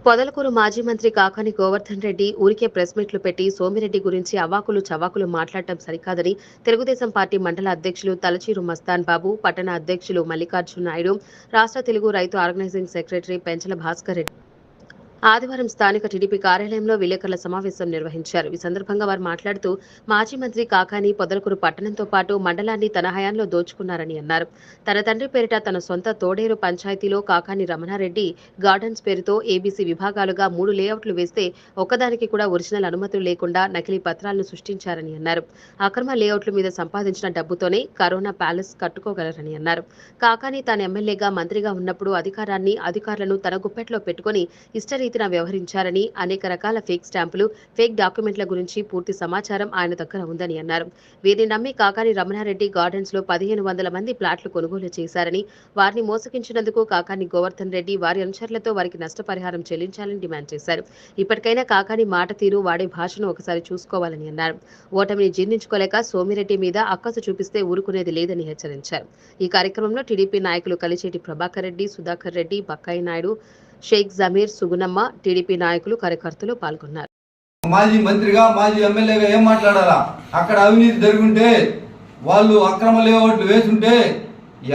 పొదలకూరు మాజీ మంత్రి కాకాని గోవర్ధన్ రెడ్డి ఊరికే ప్రెస్ మీట్లు పెట్టి సోమిరెడ్డి గురించి అవాకులు చవాకులు మాట్లాడటం సరికాదని తెలుగుదేశం పార్టీ మండల అధ్యక్షులు తలచీరు మస్తాన్ బాబు, పట్టణ అధ్యక్షులు మల్లికార్జున నాయుడు, రాష్ట్ర తెలుగు రైతు ఆర్గనైజింగ్ సెక్రటరీ పెంచల భాస్కర్ రెడ్డి ఆదివారం స్థానిక టీడీపీ కార్యాలయంలో విలేకరుల సమావేశం నిర్వహించారు. ఈ సందర్భంగా వారు మాట్లాడుతూ మాజీ మంత్రి కాకాని పొదలకూరు పట్టణంతో పాటు మండలాన్ని తన హయాంలో దోచుకున్నారని అన్నారు. తన తండ్రి పేరిట తన సొంత తోడేరు పంచాయతీలో కాకాని రమణారెడ్డి గార్డెన్స్ పేరుతో ఏబీసీ విభాగాలుగా 3 లేఅవుట్లు వేస్తే ఒక్కదానికి కూడా ఒరిజినల్ అనుమతులు లేకుండా నకిలీ పత్రాలను సృష్టించారని అన్నారు. అక్రమ లేఅవుట్ల మీద సంపాదించిన డబ్బుతోనే కరోనా ప్యాలెస్ కట్టుకోగలరని అన్నారు. కాకాని తాను ఎమ్మెల్యేగా మంత్రిగా ఉన్నప్పుడు అధికారులను తన గుప్పెట్లో పెట్టుకుని ఇష్టరీతిన వ్యవహరించారని, అనేక రకాల ఫేక్ స్టాంపులు, ఫేక్ డాక్యుమెంట్ల గురించి పూర్తి సమాచారం ఆయన దగ్గర ఉందని అన్నారు. వీరిని నమ్మి కాకాని రమణారెడ్డి గార్డెన్స్ లో 1500 మంది ప్లాట్లు కొనుగోలు చేశారని, వారిని మోసగించినందుకు కాకాని గోవర్ధన్ రెడ్డి వారి అనుచరులతో వారికి నష్టపరిహారం చెల్లించాలని డిమాండ్ చేశారు. ఇప్పటికైనా కాకాని మాట తీరు, వాడే భాషను ఒకసారి చూసుకోవాలని అన్నారు. ఓటమిని జీర్ణించుకోలేక సోమిరెడ్డి మీద అక్కసు చూపిస్తే ఊరుకునేది లేదని హెచ్చరించారు. ఈ కార్యక్రమంలో టీడీపీ నాయకులు కలిచేటి ప్రభాకర్ రెడ్డి, సుధాకర్ రెడ్డి, బక్కాయి నాయుడు, షేక్ జమీర్, సుగునమ్మ, టీడీపీ నాయకులు, కార్యకర్తలు పాల్గొన్నారు. మాజీ మంత్రిగా, మాజీ ఎమ్మెల్యేగా ఏం మాట్లాడాలా? అక్కడ అవినీతి జరుగుంటే, వాళ్ళు అక్రమ లేఅవుట్లు వేసుంటే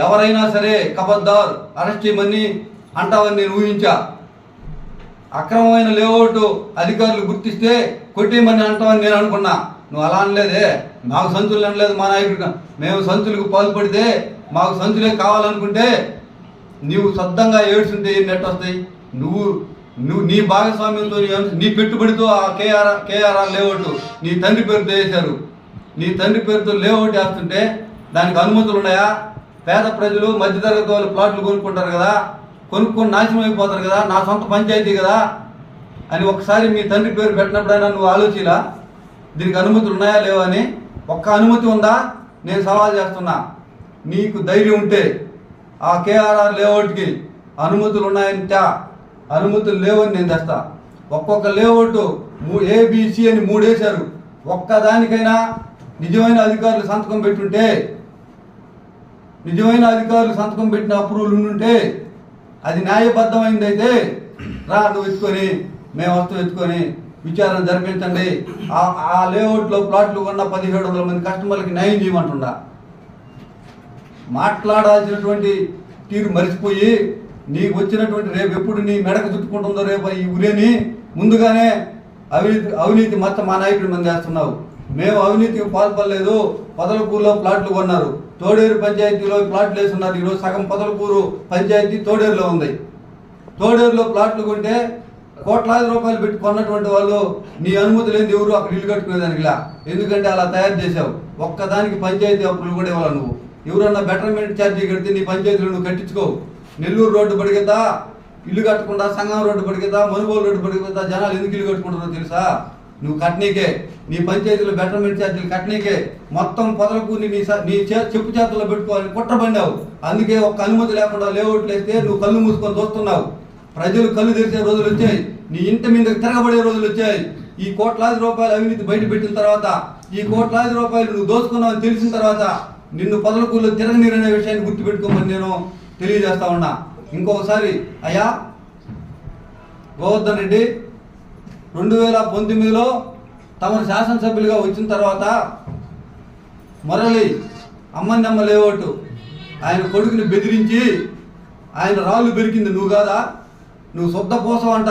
ఎవరైనా సరే కబద్దార్, అరెస్ట్ చేయమని అంటావని నేను ఊహించా. అక్రమమైన లేఅవుట్ అధికారులు గుర్తిస్తే కొట్టేయమని అంటావని నేను అనుకున్నా. నువ్వు అలా అనలేదే. మాకు సంచులు అనలేదు మా నాయకుడు. మేము సంచులకు పాల్పడితే మాకు సంచులే కావాలనుకుంటే నీవు సొంతంగా ఏడ్చుంటే ఏం నెట్ వస్తాయి? నువ్వు నీ భాగస్వామ్యంతో, నీ పెట్టుబడితో ఆ కేఆర్ఆర్ లేఅవుట్ నీ తండ్రి పేరుతో వేశారు. నీ తండ్రి పేరుతో లేఅవుట్ వేస్తుంటే దానికి అనుమతులు ఉన్నాయా? పేద ప్రజలు, మధ్యతరగతి వాళ్ళు ప్లాట్లు కొనుక్కుంటారు కదా, కొనుక్కొని నాశనం అయిపోతారు కదా, నా సొంత పంచాయతీ కదా అని ఒకసారి మీ తండ్రి పేరు పెట్టినప్పుడైనా నువ్వు ఆలోచిలా దీనికి అనుమతులు ఉన్నాయా లేవా అని? ఒక్క అనుమతి ఉందా? నేను సవాల్ చేస్తున్నా. నీకు ధైర్యం ఉంటే ఆ కేఆర్ఆర్ లేఅవుట్కి అనుమతులు ఉన్నాయంటే, అనుమతులు లేవని నేను తెస్తా. ఒక్కొక్క లేఅవుట్ ఏబిసి అని 3 వేశారు. ఒక్కదానికైనా నిజమైన అధికారులు సంతకం పెట్టుంటే, నిజమైన అధికారులు సంతకం పెట్టిన అప్రూవల్ ఉండుంటే, అది న్యాయబద్ధమైందైతే రా నువ్వు ఎత్తుకొని, మేము వస్తూ ఎత్తుకొని విచారణ జరిపించండి. ఆ లేఅవుట్లో ప్లాట్లు కొన్న 1700 మంది కస్టమర్లకి న్యాయం చేయమంటుండా. మాట్లాడాల్సినటువంటి తీరు మరిచిపోయి నీకు వచ్చినటువంటి రేపు ఎప్పుడు నీ మెడకు చుట్టుకుంటుందో రేపు ఈ ఉరేని ముందుగానే అవినీతి మొత్తం మా నాయకుడి మంది చేస్తున్నావు. మేము అవినీతికి పాల్పడలేదు. పొదలకూరులో ప్లాట్లు కొన్నారు, తోడేరు పంచాయతీలో ప్లాట్లు వేస్తున్నారు. ఈరోజు సగం పొదలకూరు పంచాయతీ తోడేరులో ఉంది. తోడేరులో ప్లాట్లు కొంటే కోట్లాది రూపాయలు పెట్టి కొన్నటువంటి వాళ్ళు నీ అనుమతి లేని ఎవరు అక్కడ ఇల్లు కట్టుకునేదానికి ఇలా. ఎందుకంటే అలా తయారు చేసావు. ఒక్కదానికి పంచాయతీ అప్పులు కూడా ఇవ్వాలి. నువ్వు ఎవరన్నా బెటర్మెంట్ ఛార్జీ కడితే నీ పంచాయతీలో నువ్వు కట్టించుకోవు. నెల్లూరు రోడ్డు పడిగేదా ఇల్లు కట్టకుండా, సంగం రోడ్డు పడిగేదా, మనుగోలు రోడ్డు పడిగేదా జనాలు ఎందుకు ఇల్లు కట్టుకుంటారో తెలుసా? నువ్వు కట్నీకే, నీ పంచాయతీలో బెటర్మెంట్ ఛార్జీలు కట్నీకే. మొత్తం పొదలకూరిని నీ చెప్పు చేతుల్లో పెట్టుకోవాలని కుట్రబండావు. అందుకే ఒక్క అనుమతి లేకుండా లేఅవుట్లు వేస్తే నువ్వు కళ్ళు మూసుకొని చూస్తున్నావు. ప్రజలు కళ్ళు తెరిచే రోజులు వచ్చాయి. నీ ఇంటి మీదకి తిరగబడే రోజులు వచ్చాయి. ఈ కోట్లాది రూపాయలు అవినీతి బయట పెట్టిన తర్వాత, ఈ కోట్లాది రూపాయలు నువ్వు దోచుకున్నావని తెలిసిన తర్వాత నిన్ను పొదలకూరులో తిరగనీరనే విషయాన్ని గుర్తుపెట్టుకోమని నేను తెలియజేస్తా ఉన్నా. ఇంకొకసారి అయ్యా గోవర్ధన్ రెడ్డి 2019లో తమ శాసనసభ్యులుగా వచ్చిన తర్వాత మురళి అమ్మన్నమ్మ లేఅవుట్ ఆయన కొడుకుని బెదిరించి ఆయన రాళ్ళు బెరికింది నువ్వు కాదా? నువ్వు శుద్ధ పోసం అంట.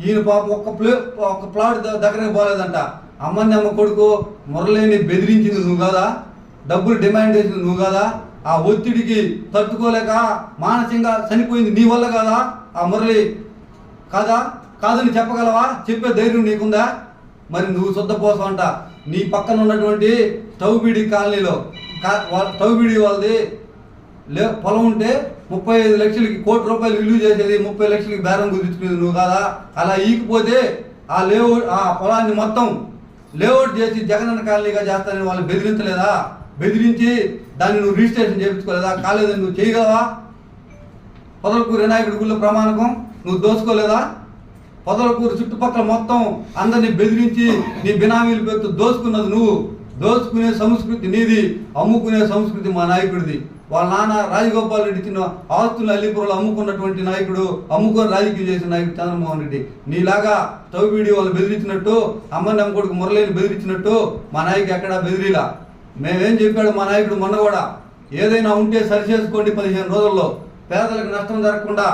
ఈయన పాపం ఒక్క ప్లాట్ దగ్గరకు పోలేదంట. అమ్మన్నమ్మ కొడుకు మురళిని బెదిరించింది నువ్వు కాదా? డబ్బులు డిమాండ్ చేసింది నువ్వు కాదా? ఆ ఒత్తిడికి తట్టుకోలేక మానసికంగా చనిపోయింది నీ వల్ల కాదా? ఆ మురళి కాదా? కాదని చెప్పగలవా? చెప్పే ధైర్యం నీకుందా? మరి నువ్వు శుద్ధపోసం అంట. నీ పక్కన ఉన్నటువంటి టౌబీడి కాలనీలో టౌబీడి వాళ్ళది పొలం ఉంటే 35 లక్షలకి, ₹1 కోటి విలువ చేసేది 30 లక్షలకి బేరం కుదుర్చుకునేది నువ్వు కాదా? అలా ఈకపోతే ఆ లేఅవుట్, ఆ పొలాన్ని మొత్తం లేఅవుట్ చేసి జగనన్న కాలనీగా చేస్తానని వాళ్ళు బెదిరించలేదా? బెదిరించి దాన్ని నువ్వు రిజిస్ట్రేషన్ చేయించుకోలేదా? కాలేదని నువ్వు చేయగలవా? పొదలకూరు వినాయకుడి గుళ్ళ ప్రమాణకం నువ్వు దోచుకోలేదా? పొదలకూరు చుట్టుపక్కల మొత్తం అందరినీ బెదిరించి నీ బినామీల పేరుతో దోచుకున్నది నువ్వు. దోచుకునే సంస్కృతి నీది, అమ్ముకునే సంస్కృతి మా నాయకుడిది. వాళ్ళ నాన్న రాజగోపాల్ రెడ్డి చిన్న ఆస్తులు అల్లీపురంలో అమ్ముకున్నటువంటి నాయకుడు, అమ్ముకొని రాజకీయం చేసిన నాయకుడు చంద్రమోహన్ రెడ్డి. నీలాగా స్టవ్ వీడియో వాళ్ళు బెదిరించినట్టు, అమ్మని అమ్మ కొడుకు మురళిని బెదిరించినట్టు మా నాయకుడు ఎక్కడా బెదిరిలా. మేమేం చెప్పాడు మా నాయకుడు మొన్న కూడా, ఏదైనా ఉంటే సరిచేసుకోండి 15 రోజుల్లో, పేదలకు నష్టం జరగకుండా,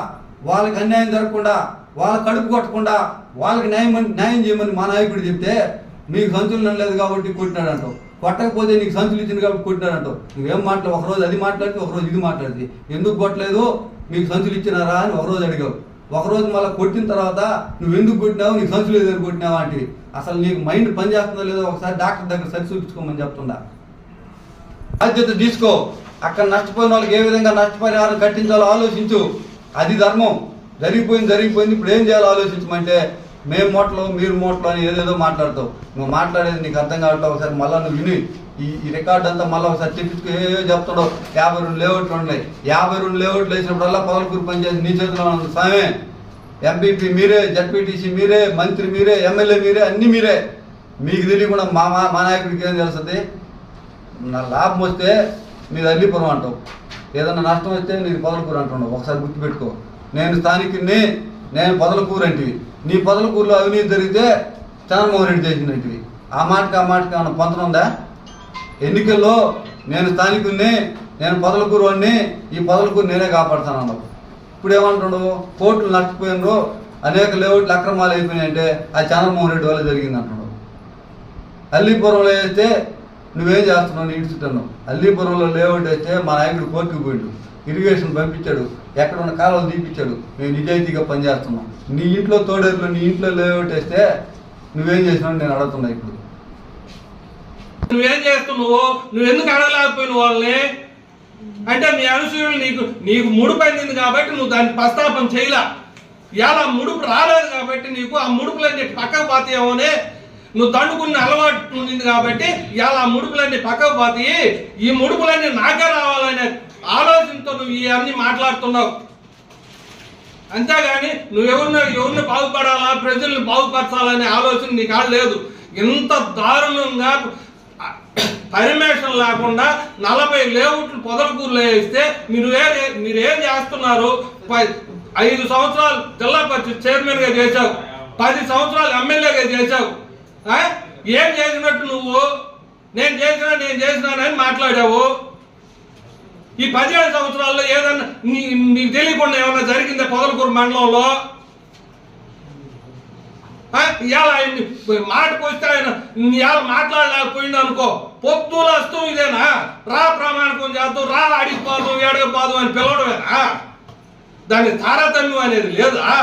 వాళ్ళకి అన్యాయం జరగకుండా, వాళ్ళ కడుపు కొట్టకుండా వాళ్ళకి న్యాయం చేయమని మా నాయకుడు చెప్తే మీకు సంచులు లేదు కాబట్టి కొట్టినాడంటావు, కొట్టకపోతే నీకు సంచులు ఇచ్చింది కాబట్టి కొట్టినాడంటావు. నువ్వేం మాట్లాడు, ఒకరోజు అది మాట్లాడితే ఒకరోజు ఇది మాట్లాడింది. ఎందుకు కొట్టలేదు, మీకు సంచులు ఇచ్చినారా అని ఒకరోజు అడిగావు, ఒకరోజు మళ్ళీ కొట్టిన తర్వాత నువ్వు ఎందుకు కొట్టినావు, నీకు సంచులు ఏదైనా కొట్టినావా అంటే అసలు నీకు మైండ్ పనిచేస్తుందో లేదో ఒకసారి డాక్టర్ దగ్గర సరి చూపించుకోమని చెప్తుందా. బాధ్యత తీసుకో, అక్కడ నష్టపోయిన వాళ్ళకి ఏ విధంగా నష్టపరిహారం కట్టించాలో ఆలోచించు. అది ధర్మం. జరిగిపోయింది, ఇప్పుడు ఏం చేయాలో ఆలోచించమంటే మేము మోటలో మీరు మోటలో అని ఏదేదో మాట్లాడతావు. నువ్వు మాట్లాడేది నీకు అర్థం కావట్లేదు. ఒకసారి మళ్ళీ నువ్వు విని ఈ రికార్డు అంతా మళ్ళీ ఒకసారి చెప్పించుకో. ఏదో చెప్తాడో 52 లేఅవుట్లు ఉన్నాయి, 52 లేఅవుట్లు వేసినప్పుడల్లా పొదలకూరు పంచాయతీ నీ చేతిలో ఉంది స్వామి. ఎంపీపీ మీరే, జడ్పీటీసీ మీరే, మంత్రి మీరే, ఎమ్మెల్యే మీరే, అన్నీ మీరే. మీకు తెలియకుండా మా నాయకుడికి ఏం తెలుస్తుంది. నా లాభం వస్తే నీది అల్లీపురం అంటావు, ఏదన్నా నష్టం వస్తే నీది పొదలకూరు అంటున్నావు. ఒకసారి గుర్తుపెట్టుకో, నేను స్థానికుడిని, నేను పొదలకూరు అంటివి. నీ పొదలకూరులో అవినీతి జరిగితే చంద్రమోహన్ రెడ్డి చేసినట్టువి. ఆ మాటకి ఏమైనా పొంతన ఉందా? ఎన్నికల్లో నేను స్థానికుడిని, నేను పొదలకూరు వాడిని, ఈ పొదలకూరు నేనే కాపాడుతాను అన్నావు. ఇప్పుడు ఏమంటాడు, కోర్టులు నష్టపోయినరు, అనేక లేఅవుట్లు అక్రమాలు అయిపోయినాయంటే అది చంద్రమోహన్ రెడ్డి వల్ల జరిగింది అంటున్నాడు. అల్లీపురంలో వేస్తే నువ్వేం చేస్తున్నావు, నీ ఇడుచుతున్నావు. అల్లీపురంలో లేఅవుట్ వేస్తే మా నాయకుడు కోర్టుకు పోయిండు, ఇరిగేషన్ పంపించాడు, ఎక్కడ ఉన్న కాలువలు తీపించాడు. మేము నిజాయితీగా పనిచేస్తున్నాం. నీ ఇంట్లో తోడేరులో నీ ఇంట్లో లేఅవుట్ వేస్తే నువ్వేం చేసినావు నేను అడుగుతున్నా. ఇప్పుడు నువ్వేం చేస్తున్నావు, నువ్వు ఎందుకు అడగలేకపోయినావు వాళ్ళని అంటే నీ అనుసూయులు నీకు ముడుపు అయింది కాబట్టి నువ్వు దాన్ని ప్రస్తాపన చేయలే. ఇలా ముడుపు రాలేదు కాబట్టి నీకు ఆ ముడుపులన్నీ పక్కకు పోతాయేమోనే నువ్వు దండుకున్న అలవాటు ఉంది కాబట్టి ఇలా ఆ ముడుపులన్నీ పక్కకు పోతాయి, ఈ ముడుపులన్నీ నాకే రావాలనే ఆలోచనతో నువ్వు ఇవన్నీ మాట్లాడుతున్నావు. అంతేగాని నువ్వు ఎవరిని బాగుపడాలా, ప్రజల్ని బాగుపరచాలనే ఆలోచన నీ కాదు లేదు. ఇంత దారుణంగా పర్మిషన్ లేకుండా 40 లేఅవుట్లు పొదలకూరులో వేస్తే మీరేం చేస్తున్నారు? 5 సంవత్సరాలు జిల్లా పరిషత్ చైర్మన్ గా చేశావు, 10 సంవత్సరాలు ఎమ్మెల్యేగా చేశావు. ఏం చేసినట్టు నువ్వు నేను చేసినానని మాట్లాడావు. ఈ 17 సంవత్సరాల్లో ఏదన్నా నీకు తెలియకుండా ఏమన్నా జరిగిందా పొదలకూరు మండలంలో? ఇలా మాటకు వస్తే ఆయన ఇలా మాట్లాడలేకపోయింది అనుకో, పొత్తులు వస్తూ ఇదేనా రా ప్రామాణికం చేద్దాం, రా అడిగిపోదాం, ఏడకపోదాం అని పిలవడమేనా? దాని తారతమ్యం అనేది లేదా?